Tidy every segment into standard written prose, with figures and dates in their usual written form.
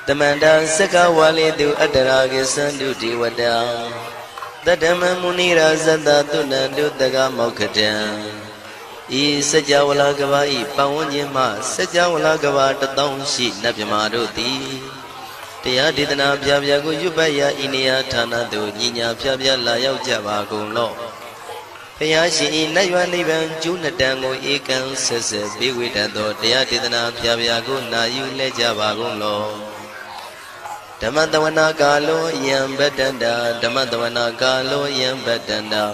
Tamanda Saka Wali do Adaragi Sandu Diwada Tadama Munira Zanda Tunandu Daga Mokatan E Sajawala Gavai Pawanyama Sajawala Gava Tatong Shi Nabimaruti Tia Didana Piaviago Yubaya Inia Tana do Nina Piavia Layao Javago Lo Payashi Nayuan Liban Junatango Ekan Sese Biwidado Tia Didana Piaviago Nayu Lejavago Lo Damadavana Galo Yam Betanda Damadavana Galo Yam Betanda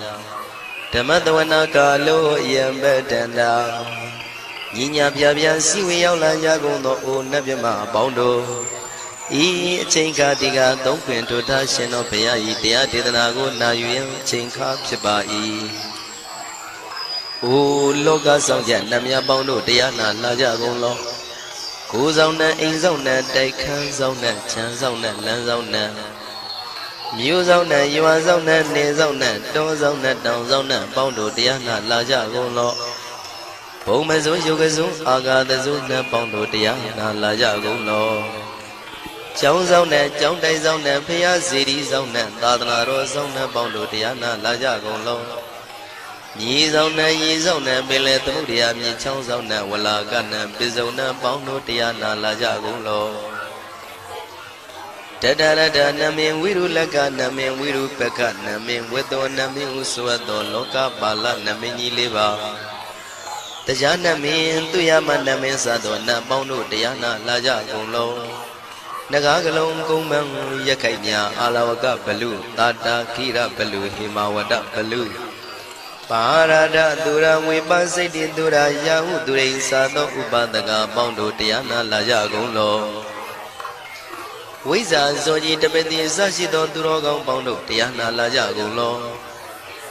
Damadavana Galo Yam Betanda Nina Piavia Siwi Yaula Yagono O Nabima Bondo E Chinka Diga Don't Queen to Tashin of Paya Tia Didanago Nayu Chinka Pibai O Loga Songja Namia Bondo Diana Lajagon Go zone, in zone, they can zone, chan zone, land zone. Mu zone, you are zone, near zone, door zone, down zone, bondo, diana, laja, go low. Pomazo, yogazo, aga the zone, bondo, diana, laja, go low. Chow zone, John day zone, Pia city zone, Dadana zone, bondo, diana, laja, go low. Ye zone, Billet, Mudia, Chow zone, Walla Gana, Bizona, Bondo, Diana, Laja, Gulo. Dada, Namin, Wiru Laga, Namin, Wiru Peka, Namin, Wedo, Namin, Uswado, Loka, Bala, Namini Liva. The Janamin, Tuyama, Namin Sado, Bondo, Diana, Laja, Gulo. Nagagalong Gumang, Yakanya, Alawaga, Balu, Tata, Kira, Balu, Himawada, Balu. Parada Dura Wipasiti Dura Yahu Dure Sado Ubadaga Bondo Tiana Laja Gulo Wiza Zoji Tabeti Sashido Durogo Bondo Tiana Laja Gulo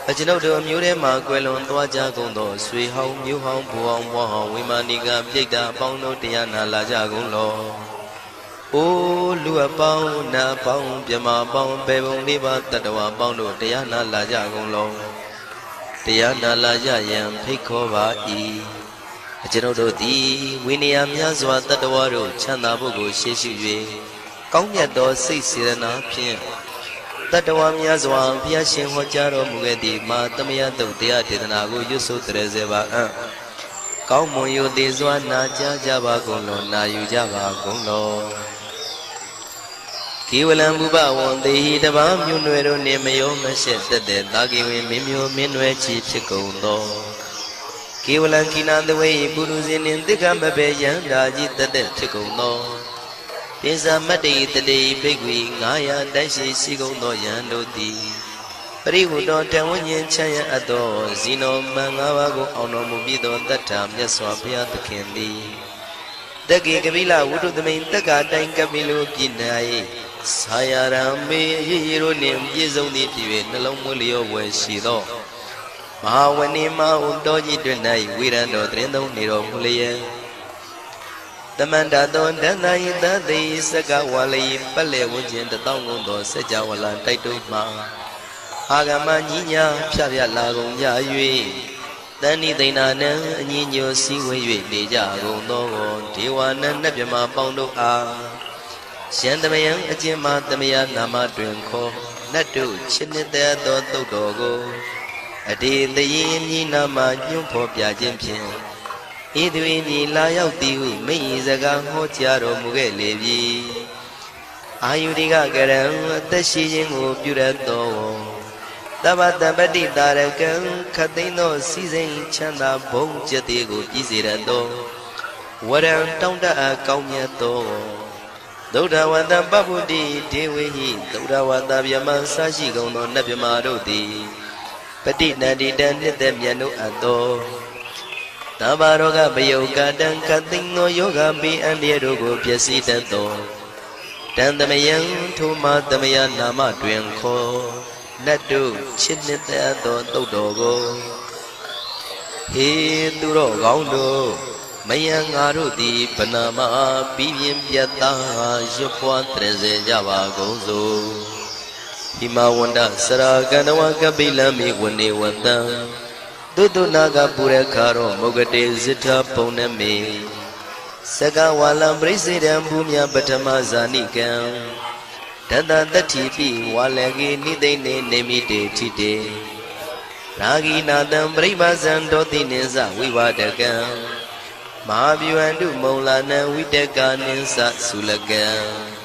Ajinodo Mure Maguelon Dwaja Gundo Sui Home New Home Puang Waho Wimaniga Pika Bondo Tiana Laja Gulo O Lua Pau Na Pau Piama Pau Bebon Liba Tatawa Bondo Tiana Laja Gulo Tiana Laja Yam Pikova E. Ajinodo D. Winniam Yazwa Tatawaru Chanabugo Shishi Kongyato 6 Sirana Pien Tatawam Yazwa Piashin Hojaro Mugedi Matamia Dotia Tidanago Yusu Trezeva Kaumoyo Dezwa Naja Java Golo Nayu Java Golo Kiwalam Buba one day the Bam Yunuero Nemayo Mashet the Dagi Mimio Minwe Chief Chicondo Kiwalan Kina the way Buruzin in the Gamba Bayan Raji the Chicondo Pisa Mati the day Big Wing Aya Dashi Sigondo Yando D. Rivudo Tawanyan Chaya Ado Zino Mangawago Ono Mubido that time Yaswapia the Candy The Gigavila would do the main Taga Tankabilu Kinai Sayarame Hero name Yizoni Tive Nalomulio Weshido Mahawanima Undoji Drenai Wirando Trendo Niro Mulia The Mandadon Danai the day Sakawali Pale Wujin the Tongundo Sajawala Taituma Agama Nina Pavia Lago Yayui Dani Dinana Nino Siwe Dejago No Tiwana Nabima Bondo A Shandamayan Ajima Damaya Nama Drinko Natu Chinita Dogo Adi the Yin Nama Yumpo Piajimpian Idwini Layao Diu Mizaga Hotiaro Mugelevi Ayudiga Garam Tashin Purato Tabata Badi Darakan Katino Season Chanda Bong Jatigo Izirado Waram Tonda Kaunyato Doda Wanda Babudi, Dewi, Doda Wanda Yaman Sashi Gono Nabimarodi, Petit Nadi Dandi Demiano Ado Tabaroga Bayoga Dan Katino Yoga Bi and Yerogo Piasi Tanto Dandamayan Tuma Damayan Nama Dwenko Nadu Chinita Dodogo He Duro Gaundo Mayang Arudi Panama Pivian Piata Jopua Treze Java Gozo Hima Wanda Saraganawa Kabila Mi Wani Wanda Dudu Naga Purekaro Mogade Zita Poname Saka walam presidam bumya patama zanikam Tata tatipi walagi nidene nemite tite Ragi nadam pribazan doti ninsa vivadakam Mahabhyuandu maulana vidaka ninsa sulakam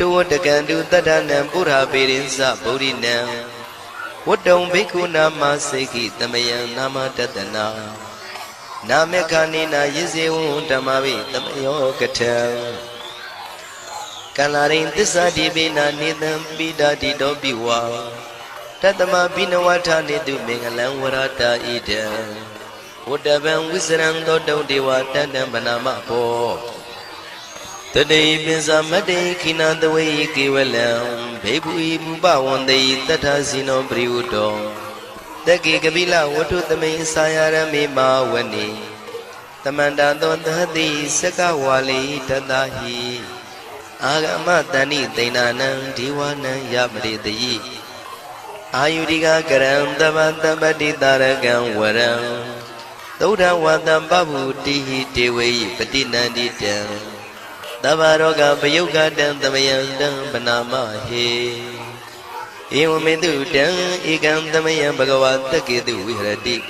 Tuwatakandu tadanam pura pirinsa bodhinam Wadong bhikkhu nama seki tamayam nama tatana Namekanina yisewu dhammavi tamayo katam Kalarin tissa dibina nidam bidadi dobiwa Tatama binawata nidu mengalam warata idam Udavam wisram dodong dewa tandam banama po Today pinsa made kina the way kiwalam Bebu ibu bawande tata sino priudo Dagi kabila watu tamay sayara me mawani Tamanda don dadi saka wali tadahi Agama tani tainanam diwanam yamridayi Ayudiga karam tabati tarakam waram Tauda wadam babu tihi tewe patinandidam Tabaroga payuga dam tamayam dam banama he Ewamedu dam ikam tamayam bhagavata ketu vihrati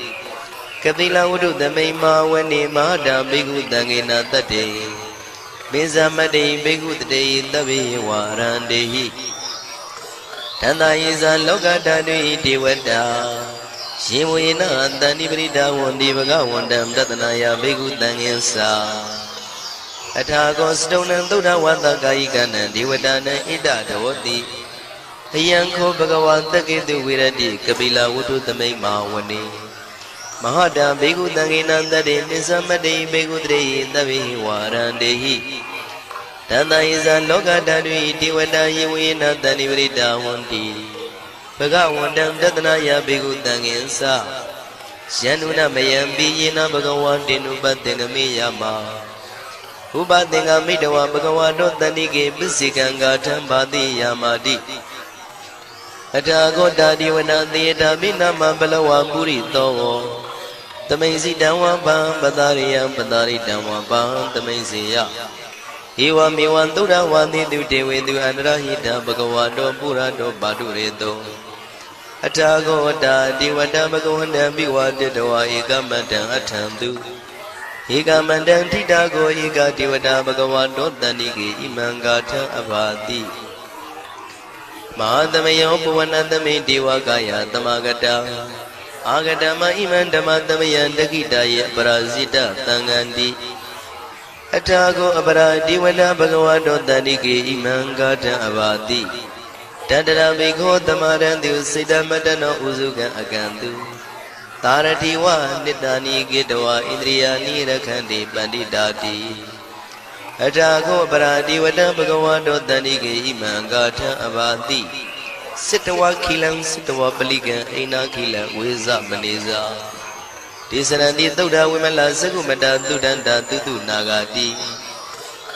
Kapila udu tamay mawani mahadam bhikkhu tangena tate Bizamade bhikkhu tate tabi warandehi Tanda isa loka tadui devata Shivuyena tani prita wandi bhagavandam tatanaya bhikkhu tangensa Athago stonam Buddha wata kayikana devadana ida dawati Hayanko bhagavata ketu virati kapila wudu tamay mawani Mahada bhikkhu tangena tate nisamade bhikkhu tate tabi warandehi Tanda isa loka tadui devata yivuyena tani prita wandi Bhagavandam tatanaya bhikkhu tangensa Syanuna mayam biyena bhagavandenu patenamiyama Upatenga midawa bhagavado tanike pisikanga thambati yamati Athago divana theta binama balawa puri togo Tamaisi damwa bam padariyam padaritamwa bam tamaisiya Ewa mewan tuda wandi dewe du andrahita bhagavado purado padureto Athago divada bhagavanda biwadetawa ekamatan athantu Eka mandam tita go eka devata bhagavato tanike imangatha abhati Mahadamayo puvanatame devakaya tamagata Agatama iman dhamatamayan dakitaya parasita tangandi Athago apara devata bhagavato tanike imangatha abhati Tadara bhikho tamarantu siddhamatano usukan akantu Taratiwa nitani gitawa indriyani rakhandi panditati Athago paradivata bhagavato tanike imangatha abhati Sittawa khilam sittawa palikan aina khilam veza maneza Tisaranti Buddha vimala sagumata tudanta tutu nagati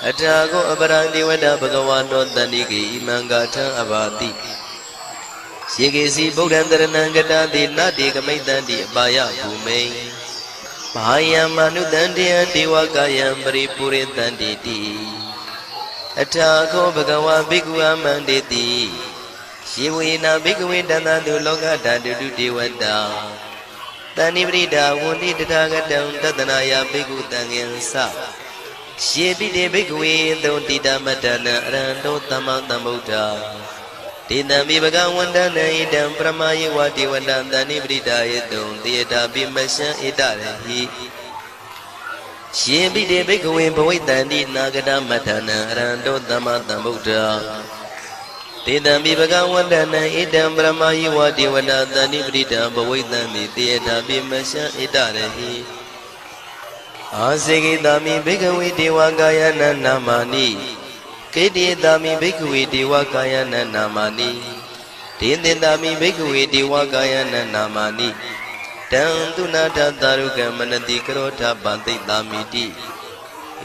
Athago paradivata bhagavato tanike imangatha abhati Shikesi Buddham Dharanangata di Nadi Kamaitanti Abaya Bhumei Mahayam Manudantiya Devakayam Paripuritanti Athago Bhagava Bhikkhu Amanditi Shivuyena Bhikkhu Dantantu Lokata Dudu Devata Tani Prita Wundi Tathagatam Tatanaya Bhikkhu Tangensa Shivide Bhikkhu Dhontita Matana Aranto Tamatambuddha Tidami bhagavandana idam pramayi vati vandantani pritayadum tiyata bimasya idarahi Shibide bhikkhave bhavaitanti nagata matana aranto tamatambuddha Tidami bhagavandana idam pramayi vati vandantani pritayadum bhavaitanti tiyata bimasya idarahi Asikitami bhikkhave devakayana namani Kedidami bhikkhave devakayana namani Tindindami bhikkhave devakayana namani Tantunata tarukam manati karota banti tamiti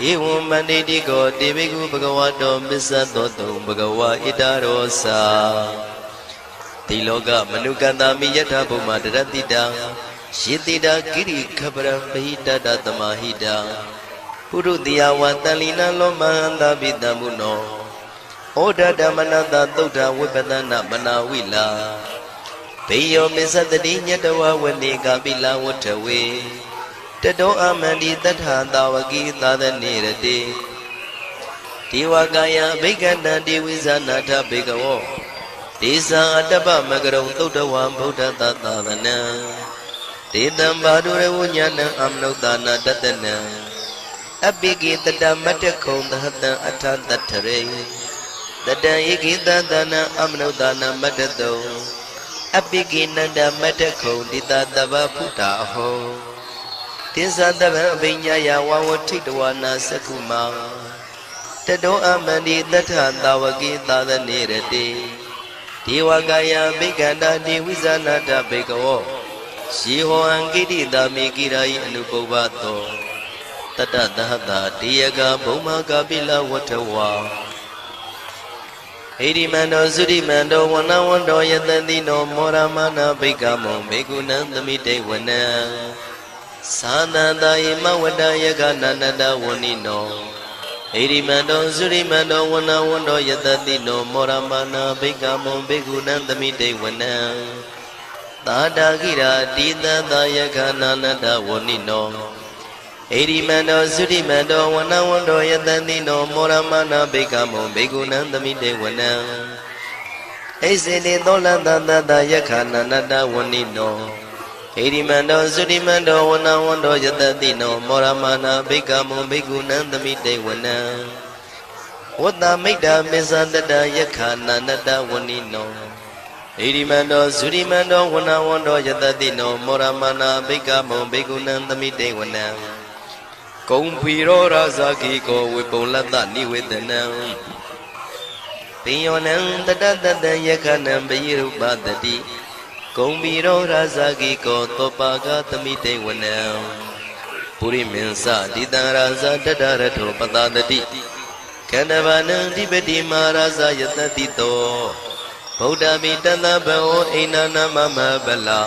Evam manditi ko devikhu bhagavato missadoto bhagava itarosa Tiloka manukantami yatha bhuma daratita Shitida kiri khaparam bahita datamahita ပုရုတိယဝတန်လီနလောမဟန္တာပိတံမုနောဩဒဓမ္မနတသုဒ္ဓဝိပဒနာမနာဝိလာဘေယောမစ္စတတိညတဝဝနေကပိလဝတ္ထဝေတတောအမန္တိတထသာဝကိသာသနေရတိဒေဝကာယဘိက္ခန္တတိဝိဇာနာထဘေကဝောဒေသအတ္တပမကရုံသုဒ္ဓဝံဗုဒ္ဓတသာသနံဒေတံဘာဒုရဝညာဏံအမနုဿာနာတတနံအပိကိတတမတ္တခုံသဟတံအထတထရေတတံဧကိတသနံအမနုဿာနာမတ္တတုံအပိကိနန္ဒမတ္တခုံတိတတဗ္ဗဖုတာအဟောတိသတဗံအဘိညာယဝဝထိတဝနာသကုမာတတောအမန္တိတထသာဝကိသာသနေရတိဒေဝကာယဘိက္ခန္တာတိဝိဇာနာတဘေကဝောရှိဟောံကိတိတာမေကိရာယိအနုပုဗ္ဗတောတတသဟတာတေယကဘုံမကပိလဝတ္ထဝါဣရိမန္တောသုရိမန္တောဝနဝန္တောယတတိနောမောရမနာဘိက္ခမောဘေကုဏံသမိတေဝနံသာသန္တာယမဝတ္တယကနန္တဝဏိနောဣရိမန္တောသုရိမန္တောဝနဝန္တောယတတိနောမောရမနာဘိက္ခမောဘေကုဏံသမိတေဝနံသာတာကိရာတိတသယကနန္တဝဏိနောဣရိမန္တောသုရိမန္တောဝနဝန္တောယတတိနောမောရမနာဘိက္ခမောဘေကုဏံသမိတေဝနံဣစေတိသောလတတတယခနန္တဝဏိနောဣရိမန္တောသုရိမန္တောဝနဝန္တောယတတိနောမောရမနာဘိက္ခမောဘေကုဏံသမိတေဝနံဝတ္တမိတ္တမေဇတတယခနန္တဝဏိနောဣရိမန္တောသုရိမန္တောဝနဝန္တောယတတိနောမောရမနာဘိက္ခမောဘေကုဏံသမိတေဝနံကုံဖီရောရာဇာကိကောဝေပုံလတ္တနိဝေဒနံပိယောနံတတတတယခနံပယိရုပတတိကုံဖီရောရာဇာကိကောသောပါကသမိတေဝနံပုရိမင်းစတိတံရာဇာတတရထောပတတတိကန္နဗနံဓိပတိမာရာဇာယတတိတောဗုဒ္ဓမိတသဗ္ဗောအိနာနာမမဗလာ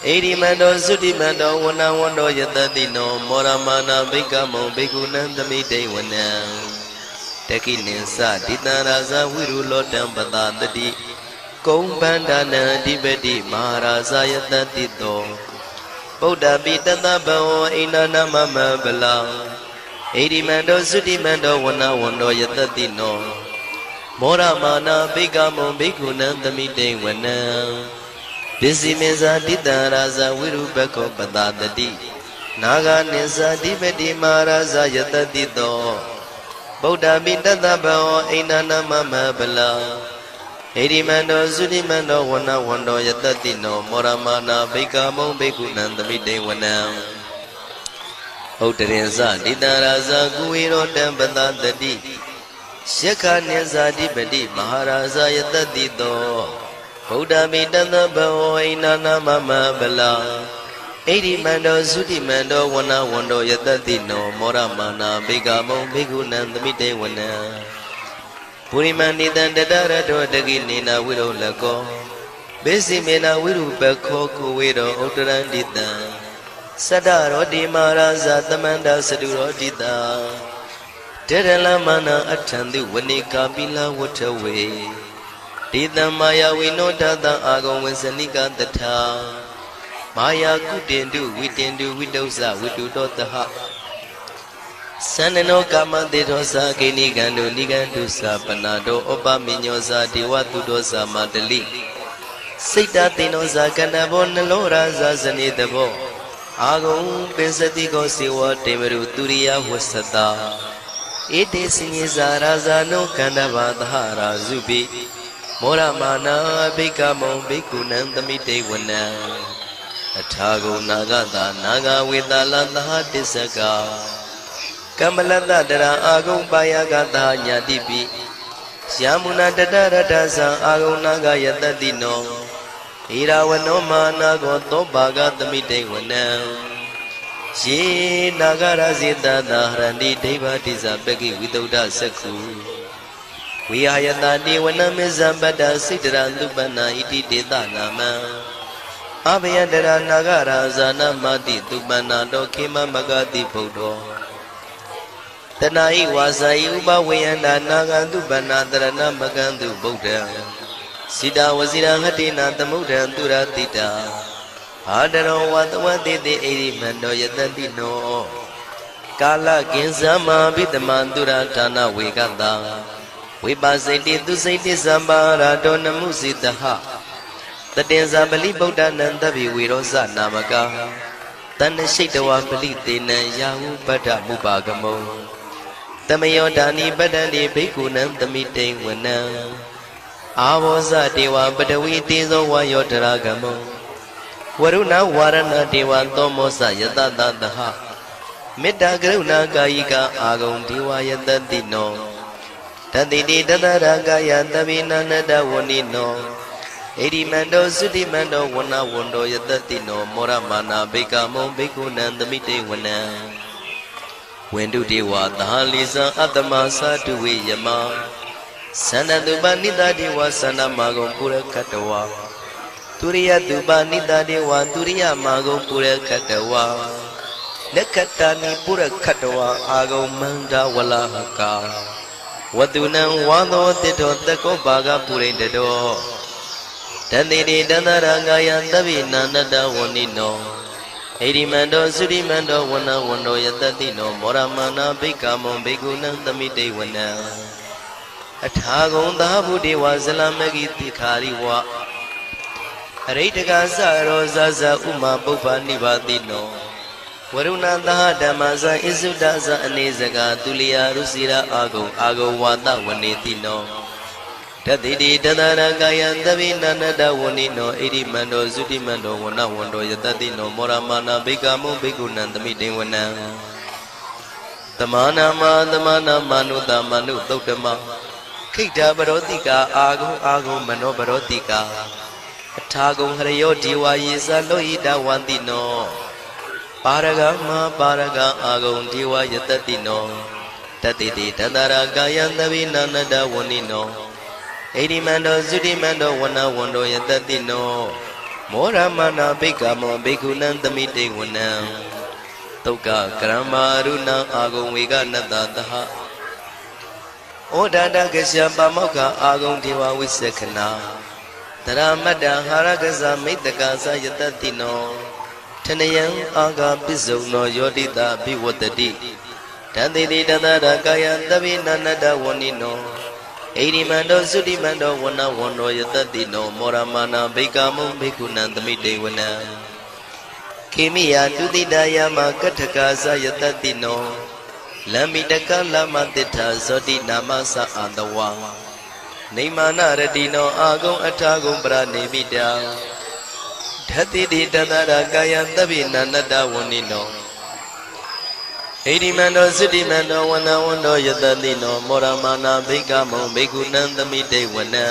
ဣရိမန္တောသုတိမန္တောဝနဝန္တောယတတိနောမောရမနာဘိက္ခမောဘေကုဏံသမိတေဝနံတကိနိသတိတံရာဇဝိရုလောတံပတတတိကုံပန္ဒနံအဓိပတိမဟာရာဇယတတိတောဗုဒ္ဓပိတသဗ္ဗောအိနာနာမမဗလာဣရိမန္တောသုတိမန္တောဝနဝန္တောယတတိနောမောရမနာဘိက္ခမောဘေကုဏံသမိတေဝနံပစ္စည်းမေဇာတိတံရာဇဝိရုပခောပတတတိနာဂာနိဇာတိပတိမဟာရာဇယတတိတောဗုဒ္ဓမိတသဗ္ဗောအိန္ဒနာမမဗလာဣရိမန္တောသုတိမန္တောဝနဝန္တောယတတိနောမောရမနာဘိက္ခမောဘေကုဏံသမိတေဝနံဥဒရင်ဇတိတံရာဇကုဝေရောတံပတတတိယက္ခနိဇာတိပတိမဟာရာဇယတတိတောဗုဒ္ဓမိတသဗ္ဗောအိန္ဒနာမမဗလာဣရိမန္တောသုတိမန္တောဝနဝန္တောယတတိနောမောရမနာဘိက္ခမောဘေကုဏံသမိတေဝနံပုရိမန္တိတံတတရတောတကိနေနာဝိရောလကောဘေစီမေနာဝိရုပခောကုဝေရောဥတရန္တိတံသတ္တရောတိမာရာဇသမန္တသတုရောတိတာတေရလမနာအထံတိဝနေကာပိလဝတ္ထဝေဒေတံမာယဝိနောတတံအာဂုံဝေစနိကတထာမာယာကုတင်တုဝိတင်တုဝိတုဇဝိတုတောတဟသန္နနောကာမတေသောသာကိနိကံတုနိကံတုသာပနာတောဩပမိညောသာဒေဝတုတောသာမတလိစိတ်တသိနောသာကန္နဘောနလောရာဇာဇနိတဘောအာဂုံပင်စတိကောစေဝတေမရုသူရိယဝဆတာဧတေစိညေဇာရာဇာနောကန္နဘာသဟရာဇုပိမောရမနာဘိက္ခမောဘိက္ခုနံသမိတေဝနံအထာဂုံနာဂတာနာဂဝေတလသဟတစ္စကကမ္မလတ္တတရာအာဂုံပါယကတာညာတိပိယာမုနာတတရတသံအာဂုံနာဂယတတိနောဣရာဝနောမာနာကောသောဘာဂသမိတေဝနံယေနာဂရဇေတသာဟရန္တိဒိဗ္ဗတိဇပကိဝိတုဒ္ဓသက္ခုဝိဟာယတတိဝနမေဇံပတ္တစိတ္တရံသူပန္နာဣတိတေသနာမံအဘယတရနာဂရာဇာနမတိသူပန္နာတောခေမမဂတိဗုဒ္ဓော တဏှာဤဝါစာဤဥပဝေယန္တာနာဂန္တုပဏတရဏမကန္တုဗုဒ္ဓံစိတဝစီရဟတိနာသမုဒ္ဒံသူရတိတာဟာတရောဝတဝတိတိဣရိမန္တောယတတိနောကာလကင်္စမဘိတမန္တုရဌာနဝေကတံဝိပါစိတိသူစိတိသံပါရာတောနမှုစိတဟတတေဇာပလိဗုဒ္ဓနံတဗ္ဗေဝေရောဇနာမကတဏ္ဏရှိတဝပလိတေနံယာဟုပတ္ထမုပါကမောတမယောဒာနိပတ္တန္တိဘိက္ခုနံသမိတိဝနံအာဘောဇတေဝပတဝီတေဇောဝါယောတရာဂမောဝရုဏဝါရဏတေဝသောမောဇယတတတဟမေတ္တာကရုဏာကာယိကအာဂုံဒေဝယတတိနောတတိတိတတရကာယသဗ္ဗေနန္တဝဏိနောဣရိမန္တောသုတိမန္တောဝဏဝန္တောယတတိနောမောရမာနာဘိက္ခမောဘိက္ခုနံသမိတေဝနံဝန္တုတေဝသာလိဇံအတ္တမသာတုဝေယမသန္တတုပနိတတေဝသန္တမာဂုံပုရခတဝါသူရိယတုပနိတတေဝသူရိယမာဂုံပုရခတဝါလက်ခတနိပုရခတဝါအာဂုံမန္တဝလဟကာဝတုနံဝါသောတိတောတကောဘာဂပုရိတတောတတိတိတန္တရကာယသဗ္ဗေနန္တဝဏိနောဣရိမန္တောသုရိမန္တောဝဏဝန္တောယတတိနောမောရမနာဘိက္ခမောဘိက္ခုနံသမိတေဝနံအထာဂုံသာဗုဒေဝဇလမဂိတိခာရိဝအရိတကသရောဇဇဥမာပုပ္ပနိဗ္ဗာတိနောဝရုဏသဟဓမ္မဇဣစုဒဇအနေစကာသူလျာရုစီရာအာဂုံဝါဒဝနေတိနောတတိတိတတရကာယသဗ္ဗေနန္တဝဏိနောဣရိမန္တောသုတိမန္တောဝဏဝန္တောယတတိနောမောရမာနာဘိက္ခမောဘိက္ခုနံသမိတေဝနံသမာနာမနုတမနုသုတ်တမခိတ္တပရောတိကာအာဂုံမနောပရောတိကာအထာဂုံဟရယောဒေဝယေသလောဟိတဝန္တိနောပါရဂမပါရဂအာဂုံဒေဝယတတိနောတတိတိတတရကာယသဗ္ဗေနန္တဝဏိနောဣရိမန္တောသုတိမန္တောဝဏဝန္တောယတတိနောမောရမနာဘိက္ခမောဘိက္ခုနံသမိတေဝနံသုက္ကကရမရုဏံအာဂုံဝေကနတသဟဩဒန္တကရှပါမောက္ခအာဂုံဒေဝဝိသက္ခနာတရမတ္တဟာရကဇမိတ္တကသယတတိနောထနယံအာဂပစ္စုံနောယောတိတာဘိဝတ္တိတန္တိတိတတရကာယသဗ္ဗေနန္တဝဏိနောဣရိမန္တောသုတိမန္တောဝဏဝန္တောယတတိနောမောရမာနာဘိက္ခမောဘိက္ခုနံသမိတေဝနံခေမိယတုတိတယမကထကာသယတတိနောလမ္မိတကလမတိထဇောတိနာမသအာတဝါနေမာနရတိနောအာဂုံအထာဂုံပရနေမိတာဓတိတိတတရကာယသဗ္ဗေနန္တဝဏိနောဣရိမန္တောသုတိမန္တောဝဏဝန္တောယတတိနောမောရမာနာဘိက္ခမောဘိက္ခုနံသမိတေဝနံ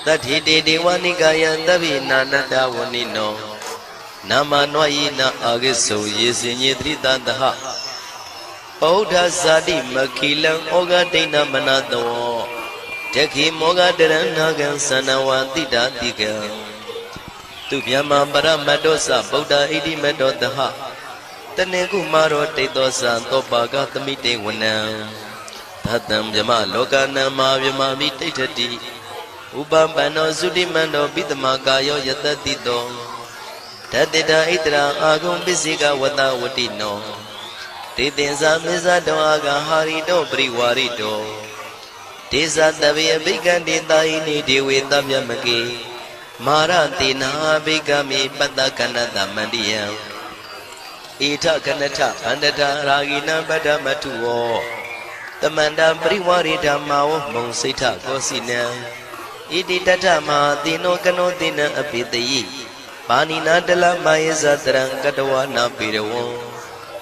တတိတေဒေဝနိကာယသဗ္ဗေနန္တဝဏိနောနာမနောယိနအာဂိစုယေစင်ညေတိတတဟဗုဒ္ဓဇာတိမခိလံဩဃဒိဏမနတောတခိမောဃတရဏဂံသနဝတိတာတိကံသူဗျမပရမတ္တောသဗုဒ္ဓဣတိမတ္တောတဟတနေကုမာရောတိတောသသောပါကသမိတေဝနံသတံဗျမလောကနံမာဗျမမိတိဋ္ဌတိဥပပန္နောသုတိမန္တောပိတမကာယောယတတိတောတတိတာဣတရာအာဂုံပစ္စေကဝတဝတိနောတေသင်္ဇာမေဇတောအာဂဟာရိတောပရိဝါရိတောဒေဇတဗေအဘိက္ခန္တေတာဟိနိဒေဝေတမြမကေမာရတေနာဘိက္ခမေပတ္တကဏတမန္တိယံဣထကနထအန္တထရာဂိနံပတ္တမထုဝောတမန္တပရိဝါရိဓမ္မာဝမုံစိဋ္ဌကောစီနံဣတိတထမဟာတိနောကနောတိနံအပိတယိပါဏိနာတလမယေဇတရံကတဝနာပေရဝံ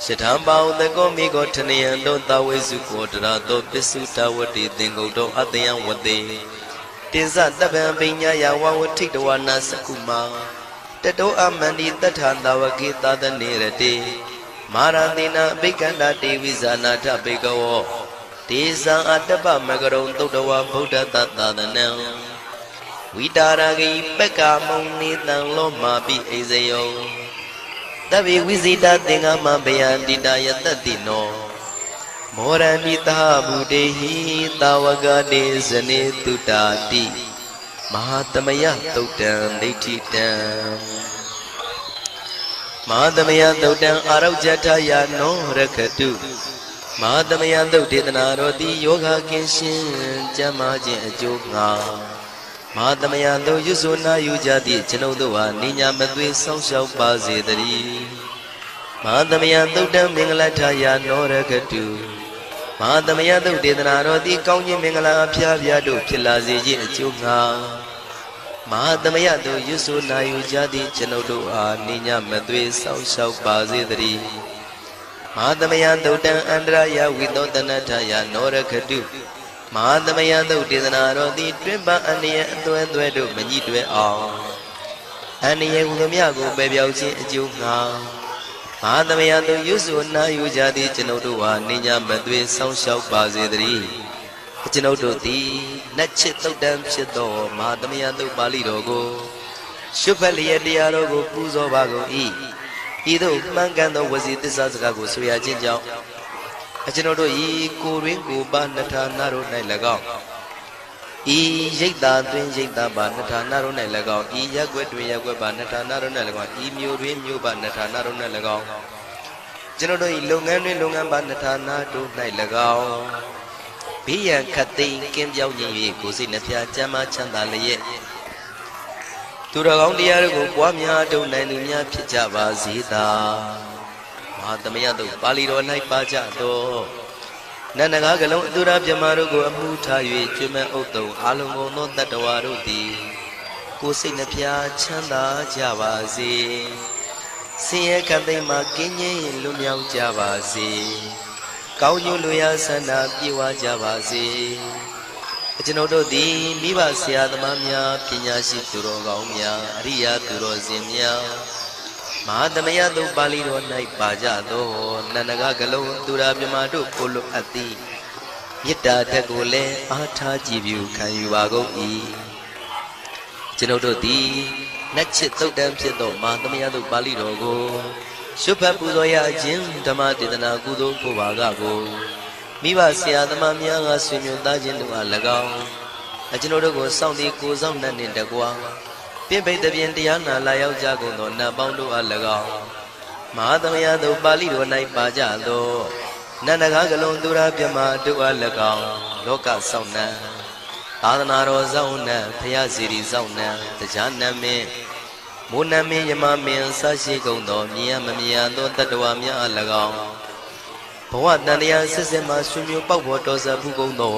စထံပါဥတကောမိကောထနယံတောသဝေစုကောတရာတောပစ္စုတဝတိသင်္ကုတ်တောအတယံဝတေတင်္စတပံပိညာယဝဝထိတဝနာစကုမာတတောအမန္တိတထာတဝကေသာသနေရတေမာရတိနာအဘိက္ခန္တာတေဝိဇာနာထဘေကဝောဒေဇံအတ္တပမကရုံသုတ်တဝဗုဒ္ဓတသာသနံဝိတာရဂိပက္ကာမုံနိတံလောမာပိအိဇယောတဗ္ဗေဝိဇိတသင်္ဃမဘယန္တိတယတတိနော မောရဏိသဗုတေဟိသာဝကတေဇနေတုတာတိမဟာသမယသုတ်တံဒိဋ္ဌိတံမဟာသမယသုတ်တံအာရောဇထယာနောရခတုမဟာသမယသုတ်ဒေသနာတော်သည်ယောဂကင်းရှင်းကျမ်းမာခြင်းအကျိုးငှာမဟာသမယသုတ်ရွဆိုနာယူကြသည့်ကျွန်ုပ်တို့ဟာနိညာမသွေဆောင်းလျှောက်ပါစေတည်းမဟာသမယသုတ်တံမင်္ဂလထယာနောရခတုမဟာသမယသုတ်ဒေသနာတော်သည်ကောင်းခြင်းမင်္ဂလာအဖျားဖျားတို့ဖြစ်လာစေခြင်းအကျိုးငှာမဟာသမယသို့ရွဆိုနာယူကြသည့်ကျွန်ုပ်တို့အားနိညာမသွေဆောင်းလျှောက်ပါစေတည်းမဟာသမယသုတ်တံအန္တရာယဝိသောတနထယာနောရခတုမဟာသမယသုတ်ဒေသနာတော်သည်တွင်ပအန္တရာအသွဲသွဲတို့မညှိတွဲအောင်အန္တရာဟူသည်များကိုပယ်ပြောက်ခြင်းအကျိုးငှာမဟာသမယသို့ရွဆိုနာယူကြသည့်ကျွန်ုပ်တို့အားနိညာမသွေဆောင်းလျှောက်ပါစေတည်းကျွန်ုပ်တို့သည်နတ်ချစ်သုတ်တံဖြစ်သောမဟာသမယသုတ်ပါဠိတော်ကိုရှုဖတ်လျက်တရားတော်ကိုပူဇော်ပါကုန်၏ဤသို့မှန်ကန်သောဝစီသစ္စာစကားကိုဆိုရခြင်းကြောင့်ကျွန်ုပ်တို့ဤကိုရင်းကိုပါနှထာနာတို့၌၎င်းဤရိတ်တာတွင်ရိတ်တာပါနှထာနာတို့၌၎င်းဤရက်ွက်တွင်ရက်ွက်ပါနှထာနာတို့၌၎င်းဤမြို့တွင်မြို့ပါနှထာနာတို့၌၎င်းကျွန်ုပ်တို့ဤလုပ်ငန်းတွင်လုပ်ငန်းပါနှထာနာတို့၌၎င်းဘေးရန်ခတ်သိမ်းကင်းပြောင်းခြင်း၍ကိုယ်စိတ်နှဖျားချမ်းသာချမ်းသာလျက်သူတော်ကောင်းတရားတို့ကိုပွားများထုတ်နိုင်သူများဖြစ်ကြပါစေသာမဟာသမယသုတ်ပါဠိတော်၌ပါကြသောနန္ဒကားကလုံးအတုရပြမတို့ကိုအမှုထား၍ကျွမ်းမဲ့ဥတုံအာလုံကုန်သောတတ္တဝါတို့သည်ကိုယ်စိတ်နှဖျားချမ်းသာကြပါစေဆင်းရဲခတ်သိမ်းမှကင်းငြိမ်းလွတ်မြောက်ကြပါစေကောင်းကျိုးလူရဆန္ဒပြေဝကြပါစေကျွန်ုပ်တို့သည်မိဘဆရာသမားများပညာရှိသူတော်ကောင်းများအရိယာသူတော်စင်များမဟာသမယသုတ်ပါဠိတော်၌ပါကြသောနန္ဒကကလုံးသူရာမြမတို့ကိုလိုအပ်သည်မေတ္တာဓာတ်ကိုလည်းအားထားကြည်ပြုခံယူပါကုန်၏ကျွန်ုပ်တို့သည်နတ်ချစ်သုတ်တံဖြစ်သောမဟာသမယသုတ်ပါဠိတော်ကိုရှုဖတ်ပူဇော်ရခြင်းဓမ္မဒေသနာကုသိုလ်ကိုပါကကိုမိဘဆရာသမားများကဆွေမျိုးသားချင်းတို့အား၎င်းကျွန်တော်တို့ကိုစောင့်တည်ကိုစောင့်နှံ့နှင့်တကွာပြင့်ပိတ်သဖြင့်တရားနာလာရောက်ကြကုန်သောနတ်ပေါင်းတို့အား၎င်းမဟာသမယသုတ်ပါဠိတော်၌ပါကြသောနန္ဒကားကလုံးသူရာပြမတို့အား၎င်းလောကဆောင်နှံသာသနာတော်ဆောင်နှံဘုရားစီရီဆောင်နှံတရားနံမင်းမိုးနမင်းယမမင်းဆရှိကုန်သောမြင်ရမမြင်ရသောတတ္တဝါများအား၎င်းဘဝတန်တရားစစ်စစ်မှဆွေမျိုးပေါက်ပေါ်တော်စပ်ဘူးကုန်သော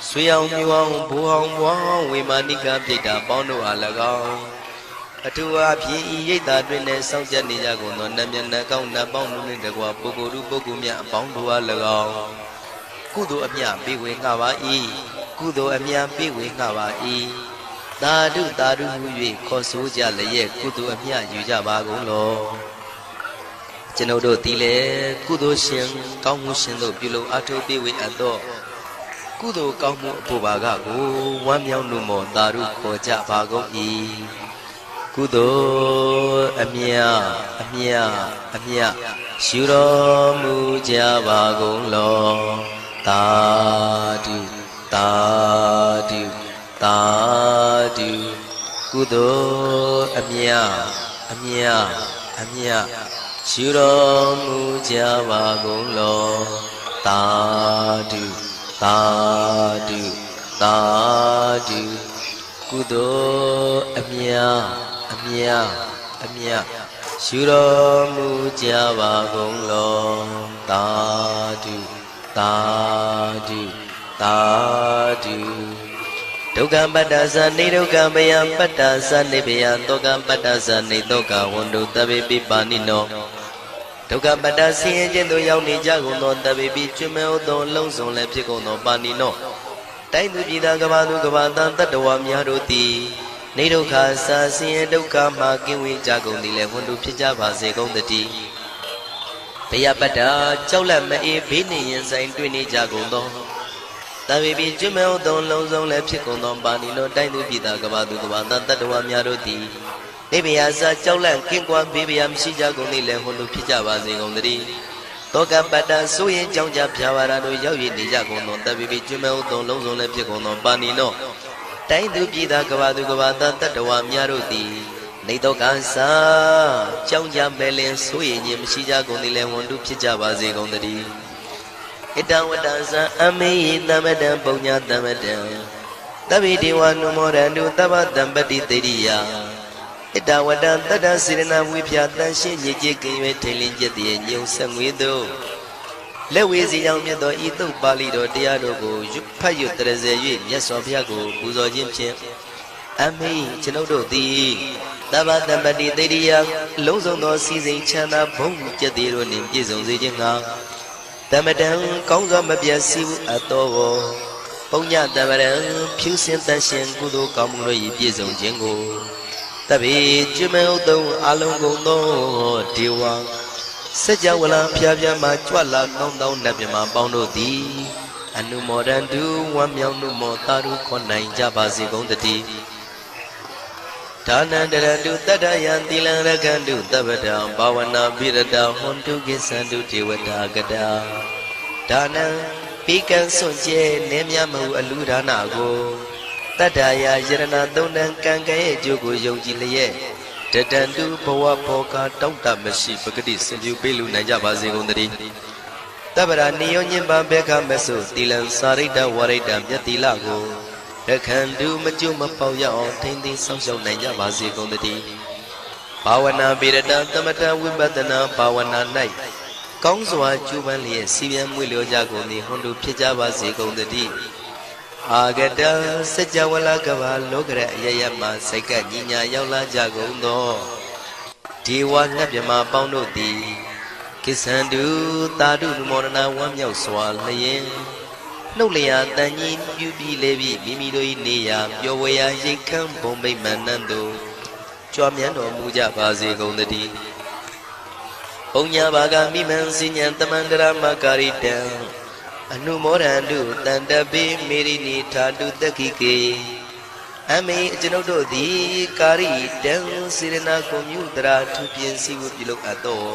ဆွေအောင်မျိုးအောင်ဘိုးအောင်ဘွားအောင်ဝေမာနိကပြိတ္တာပေါင်းတို့အား၎င်းအထူးအားဖြင့်ဤရိတ်တာတွင်လည်းစောင့်ကြနေကြကုန်သောနတ်မြတ်နတ်ကောင်းနတ်ပေါင်းတို့နှင့်တကွာပုဂ္ဂိုလ်တို့ပုဂ္ဂိုလ်များအပေါင်းတို့အား၎င်းကုသိုလ်အမြပေးဝေငှပါ၏ကုသိုလ်အမြပေးဝေငှပါ၏သာဓုသာဓုဟူ၍ခေါ်ဆိုကြလျက်ကုသိုလ်အမြယူကြပါကုန်လောကျွန်ုပ်တို့သည်လည်းကုသိုလ်ရှင်ကောင်းမှုရှင်တို့ပြုလုပ်အထောက်ပေးဝေအပ်သောကုသိုလ်ကောင်းမှုအဖို့ပါကကိုဝမ်းမြောက်လို့မောသာဓုခေါ်ကြပါကုန်၏ကုသိုလ်အမြယူတော်မူကြပါကုန်လောသာဓုသာဓုသာဓုကုသိုလ်အမြယူတော်မူကြပါကုန်လောသာဓုသာဓုသာဓုကုသိုလ်အမြယူတော်မူကြပါကုန်လောသာဓုသာဓုသာဓုဒုက္ခပတ္တသနေဒုက္ခမယပတ္တသနေဘယတောကပတ္တသနေတောကဝန္တုတဗေပိပါဏိနောဒုက္ခပတ္တဆင်းရဲခြင်းသို့ရောက်နေကြကုန်သောတဗေပိကျွမဲဥသောလုံးစုံလည်းဖြစ်ကုန်သောပါဏိနောတိုင်းသူပြည်သားကဘာသူကဘာသားတတ္တဝါများတို့သည်နေဒုက္ခစာဆင်းရဲဒုက္ခမှကင်းဝေးကြကုန်သည်လည်းဝန္တုဖြစ်ကြပါစေကုန်သတည်းဘယပတ္တကြောက်လန့်မအေးဘေးနှင့်ရင်ဆိုင်တွေ့နေကြကုန်သောတဗေပိကျွမဲဥသောလုံးစုံလည်းဖြစ်ကုန်သောပါဏိနောတိုင်းသူပြည်သားကဘာသူကဘာသားတတ္တဝါများတို့သည်နေဘယစာကြောက်လန့်ကင်းကွာဘေးဘယမရှိကြကုန်သည်လည်းဝန္တုဖြစ်ကြပါစေကုန်သတည်းတ တောကပတ္တဆိုရင်ကြောင့်ကြဖြာဝါရတို့ရောက်ရည်နေကြကုန်သောတပိပိကျွမဲဥသုံးလုံးစုံလည်းဖြစ်ကုန်သောပါဏိနောတိုင်းသူပြည်သားကဘာသူကဘာသားတတ္တဝါများတို့သည်နေတော့ကစားကြောင့်ကြမဲ့လင်ဆိုရင်ခြင်းမရှိကြကုန်သည်လည်းဝန်တုဖြစ်ကြပါစေကုန်သတည်းဣတဝတ္တဇံအမေယသမတံပုံညာသမတံတပိဒေဝနုမောရန္တုသဗ္ဗတံပတိတေရိယဣတဝတ္တတတ္တစေရနာဝိဖြာတန်ရှင်းညစ်ကြေးကင်၍ထိန်လင်းကျက်တည်းညုံဆက်ငွေသို့လက်ဝေစီကြောင့်မြတ်သောဤသုတ်ပါဠိတော်တရားတို့ကိုဖတ်ရွတ်တရစေ၍မြတ်စွာဘုရားကိုပူဇော်ခြင်းဖြင့်အမိကျွန်ုပ်တို့သည်သဗ္ဗတံပတိတေရိယလုံးစုံသောစီစိန်ချမ်းသာဘုံကျက်တည်းတို့နှင့်ပြည့်စုံစေခြင်းငှာတမတံကောင်းစွာမပြတ်စီးအပ်သောပုံညတမရံဖြူစင်တန်ရှင်ကုသိုလ်ကောင်းမှုတို့၏ပြည့်စုံခြင်းကိုတပိကျွမဲဥသုံးအလုံးကုန်သောဒေဝစัจ java လာဖျားဖျားမှကြွလာကောင်းသောနတ်မြမပေါင်းတို့သည်အနုမောဒန္တုဝမ်းမြောက်မှုမောတာရုခွန်နိုင်ကြပါစေကုန်တည်းဒါနန္တရတုတတ္တယံသီလံရကန္တုသဗ္ဗတံဘာဝနာပိရတဟွန်တုကိသန္တုဒေဝတာကတာဒါနံပိကံစွန့်ကျဲနေမြမဟုအလူဒါနကိုတတ္တယာယရဏသုံးတန်ကံကဲ့ရဲ့အကျိုးကိုယုံကြည်လျက်တတန္တုဘဝဘောကတောင့်တမရှိပဂတိစင်ပြုပေးလူနိုင်ကြပါစေကုန်သတည်းတပ္ပရာနိယောညင်ပံဘေခမဆုသီလံစာရိတ္တဝရိတ္တမြတ်တိလကိုရခန္တုမကျွမပေါရအောင်ထိမ့်သိမ်းဆောင်ရှောက်နိုင်ကြပါစေကုန်သတည်းဘာဝနာပိရတသမထဝိပဿနာဘာဝနာ၌ကောင်းစွာကျူးပန်းလျက်စီပြန်မွေလျောကြကုန်သည်ဟွန်တုဖြစ်ကြပါစေကုန်သတည်းအာဂတစัจ java လာကဘာလောကရအယယမှစိတ်ကညီညာရောက်လာကြကုန်သောဒေဝနတ်မြမပေါင်းတို့သည်ကိသန္တုသာဓုနမောဒနာဝမ်းမြောက်စွာလျင်နှုတ်လျာတန်ကြီးပြုပြီးလေပြီးမိမိတို့၏နေရာပျော်ဝေရာရိတ်ခမ်းဘုံမိတ်မှန်နှံ့သို့ကြွမြန်းတော်မူကြပါစေကုန်သတည်းဘုံညာဘာကမိမံစဉ္ညာတမန္တရာမကာရိတံအနုမောဒန္တုတန္တပိမေရိနိထာတုတက္ခိကေအမေကျွန်ုပ်တို့သည်ကာရိတံစေရနာကုံမြုတရာထူပြင်းစီဝပြုလုပ်အပ်သော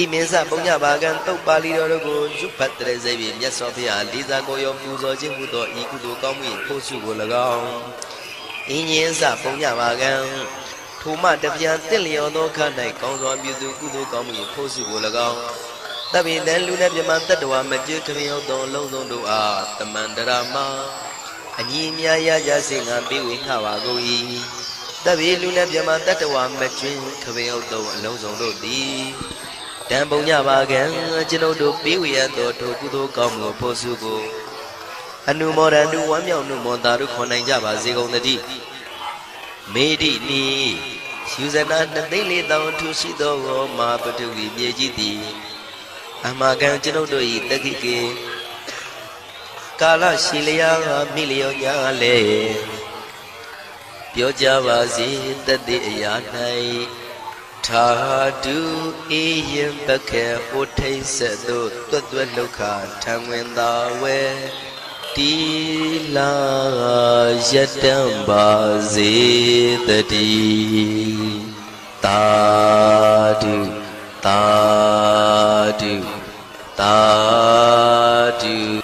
ဤမင်းစပုံညဘာကံတုတ်ပါဠိတော်တို့ကိုရုပ်ဖတ်တရစေပြီးမြတ်စွာဘုရားလေးစားကိုရောပူဇော်ခြင်းဟူသောဤကုသိုလ်ကောင်းမှု၏ဖို့စုကို၎င်းဤညင်းစပုံညဘာကံထိုမှတပြန်တင့်လျော်သောခါ၌ကောင်းစွာပြုသူကုသိုလ်ကောင်းမှု၏ဖို့စုကို၎င်းတပိတံလူနဲ့မြမတတ္တဝါမကျွခရင်ရောက်သောလုံးစုံတို့အားတမန္တရာမအညီအမြရကြစေငါပေးဝေငှပါကုန်၏တပိလူနဲ့မြမတတ္တဝါမကျွခရင်ရောက်သောအလုံးစုံတို့သည်တံပုံညပါကံကျွန်ုပ်တို့ပေးဝေရသောထိုကုသိုလ်ကောင်းမှုဖို့စုကိုအနုမောဒန္တုဝမ်းမြောက်နှုမောတာတို့ခွန်နိုင်ကြပါစေကုန်သတည်းမေတိနီယူဇနာ2,400,000ထူရှိသောမာပတုဝီမြေကြီးသည်အမကံကျွန်ုပ်တို့၏တက္ခိကေကာလရှိလျာမိလျောညာလေပြောကြပါစေတတိအရာ၌ထာတုအေယံပခေဥထိတ်ဆက်သို့တွတ်တွတ်လောက်ခထံဝင်သာဝဲတီလာယတံပါစေတတိတာတုတာတုတာတု